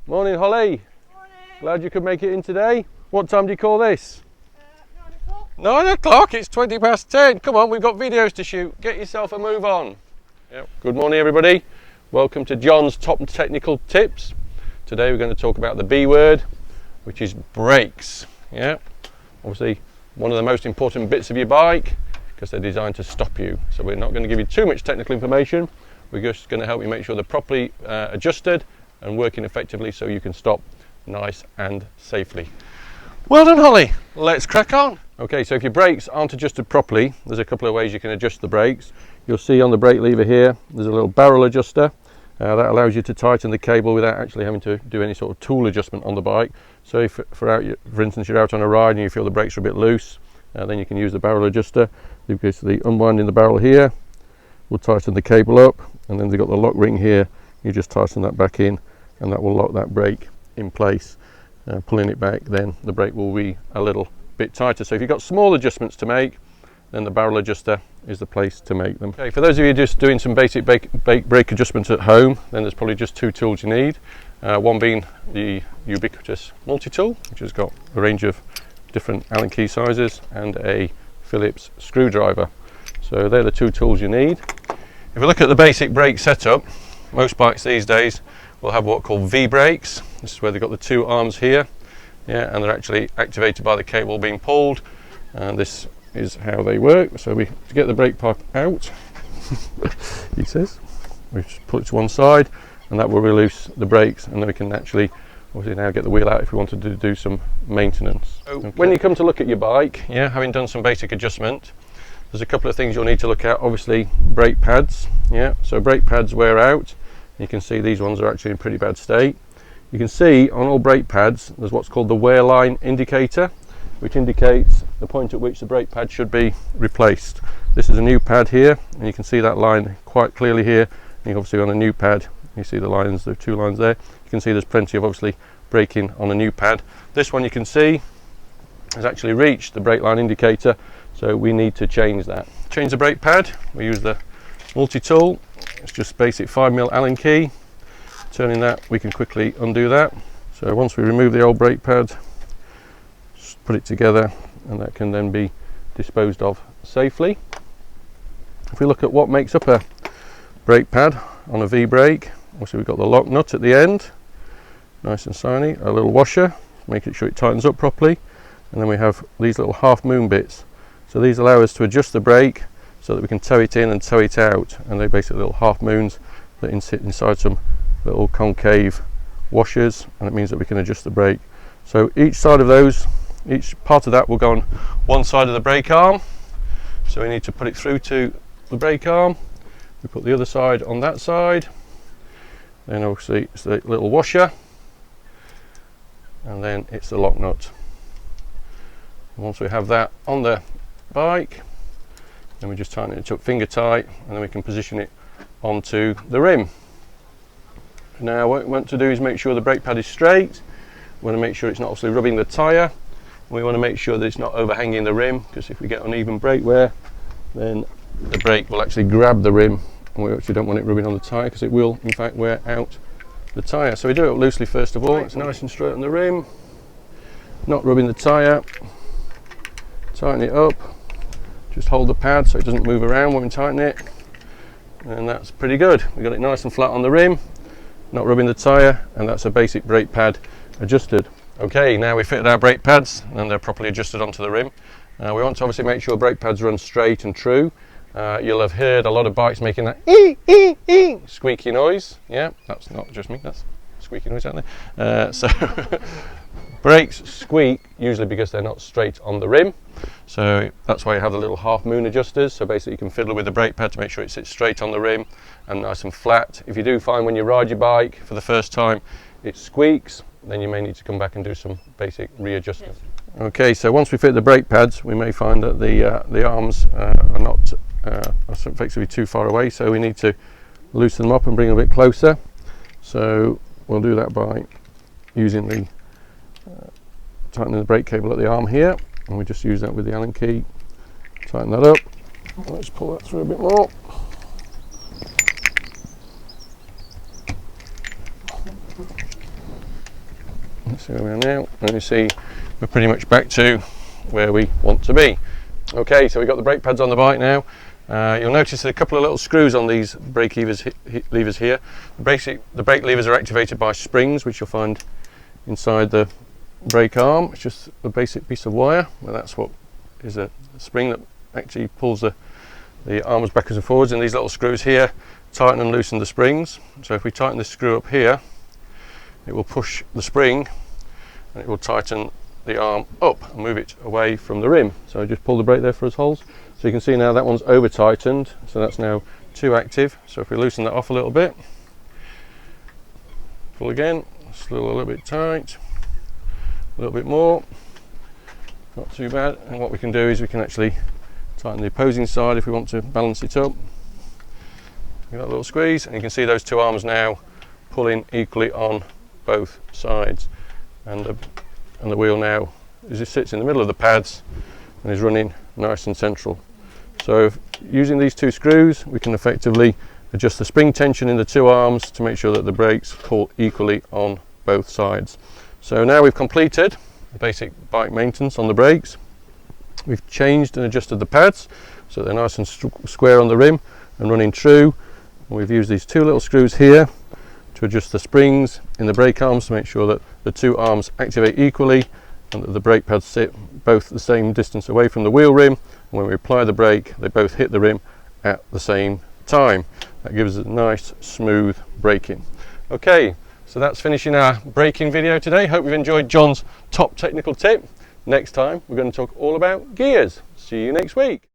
Morning, Holly. Morning. Glad you could make it in today. What time do you call this? 9 o'clock. 9 o'clock, it's 20 past 10. Come on, we've got videos to shoot. Get yourself a move on. Yep. Good morning, everybody. Welcome to John's Top Technical Tips. Today we're going to talk about the B word, which is brakes. Yeah, obviously one of the most important bits of your bike because they're designed to stop you. So we're not going to give you too much technical information. We're just going to help you make sure they're properly adjusted and working effectively so you can stop nice and safely. Well done, Holly. Let's crack on. Okay, so if your brakes aren't adjusted properly, there's a couple of ways you can adjust the brakes. You'll see on the brake lever here, there's a little barrel adjuster. That allows you to tighten the cable without actually having to do any sort of tool adjustment on the bike. So if, for instance, you're out on a ride and you feel the brakes are a bit loose, then you can use the barrel adjuster. You've basically unwinding the barrel here, will tighten the cable up, and then they've got the lock ring here. You just tighten that back in, and that will lock that brake in place. Pulling it back, then the brake will be a little bit tighter. So if you've got small adjustments to make, then the barrel adjuster is the place to make them. Okay, for those of you just doing some basic brake adjustments at home, then there's probably just two tools you need. One being the ubiquitous multi-tool, which has got a range of different Allen key sizes, and a Phillips screwdriver. So they're the two tools you need. If we look at the basic brake setup, most bikes these days will have what are called V-brakes. This is where they've got the two arms here, yeah, and they're actually activated by the cable being pulled, and this is how they work. So we to get the brake pipe out, he says, we just put it to one side, and that will release the brakes, and then we can actually obviously now get the wheel out if we wanted to do some maintenance. Okay. When you come to look at your bike, yeah, having done some basic adjustment, there's a couple of things you'll need to look at. Obviously, brake pads, yeah, so brake pads wear out. You can see these ones are actually in pretty bad state. You can see on all brake pads there's what's called the wear line indicator, which indicates the point at which the brake pad should be replaced. This is a new pad here, and you can see that line quite clearly here. And obviously on a new pad, you see the lines, there are two lines there. You can see there's plenty of obviously braking on a new pad. This one you can see has actually reached the brake line indicator, so we need to change that. Change the brake pad, we use the multi-tool. It's just basic 5mm Allen key. Turning that, we can quickly undo that. So once we remove the old brake pad, just put it together, and that can then be disposed of safely. If we look at what makes up a brake pad on a V-brake, obviously we've got the lock nut at the end, nice and shiny, a little washer, making sure it tightens up properly, and then we have these little half moon bits. So these allow us to adjust the brake so that we can tow it in and tow it out, and they're basically little half moons that sit inside some little concave washers, and it means that we can adjust the brake. So each side of those, each part of that will go on one side of the brake arm, so we need to put it through to the brake arm. We put the other side on that side, then obviously it's the little washer, and then it's the lock nut. And once we have that on the bike, then we just tighten it up finger tight, and then we can position it onto the rim. Now what we want to do is make sure the brake pad is straight. We want to make sure it's not obviously rubbing the tyre. We want to make sure that it's not overhanging the rim, because if we get uneven brake wear, then the brake will actually grab the rim, and we actually don't want it rubbing on the tyre, because it will in fact wear out the tyre. So we do it loosely first of all. It's nice and straight on the rim, not rubbing the tyre. Tighten it up, just hold the pad so it doesn't move around when we tighten it, and that's pretty good. We got it nice and flat on the rim, not rubbing the tyre, and that's a basic brake pad adjusted. Okay, now we fitted our brake pads and they're properly adjusted onto the rim. We want to obviously make sure brake pads run straight and true. You'll have heard a lot of bikes making that ee squeaky noise. Yeah, that's not just me, that's squeaky noise out there. So brakes squeak usually because they're not straight on the rim. So that's why you have the little half moon adjusters. So basically you can fiddle with the brake pad to make sure it sits straight on the rim and nice and flat. If you do find when you ride your bike for the first time it squeaks, then you may need to come back and do some basic readjustment. Okay, so once we fit the brake pads, we may find that the arms are not effectively too far away, so we need to loosen them up and bring them a bit closer. So we'll do that by using the tightening the brake cable at the arm here, and we just use that with the Allen key. Tighten that up. Let's pull that through a bit more. Let's see where we are now, and you see we're pretty much back to where we want to be. Okay, so we've got the brake pads on the bike now. You'll notice a couple of little screws on these brake levers here. The brake levers are activated by springs, which you'll find inside the brake arm. It's just a basic piece of wire, and that's what is a spring that actually pulls the arms backwards and forwards, and these little screws here tighten and loosen the springs. So if we tighten this screw up here, it will push the spring and it will tighten the arm up and move it away from the rim. So just pull the brake there for us, holes. So you can see now that one's over tightened, so that's now too active. So if we loosen that off a little bit, pull again, still a little bit tight, a little bit more, not too bad. And what we can do is we can actually tighten the opposing side if we want to balance it up. Give that a little squeeze, and you can see those two arms now pulling equally on both sides, and the wheel now it sits in the middle of the pads and is running nice and central. So using these two screws, we can effectively adjust the spring tension in the two arms to make sure that the brakes pull equally on both sides. So now we've completed the basic bike maintenance on the brakes. We've changed and adjusted the pads so they're nice and square on the rim and running true. And we've used these two little screws here to adjust the springs in the brake arms to make sure that the two arms activate equally and that the brake pads sit both the same distance away from the wheel rim, and when we apply the brake they both hit the rim at the same time. That gives us nice smooth braking. Okay, so that's finishing our braking video today. Hope you've enjoyed John's top technical tip. Next time we're going to talk all about gears. See you next week.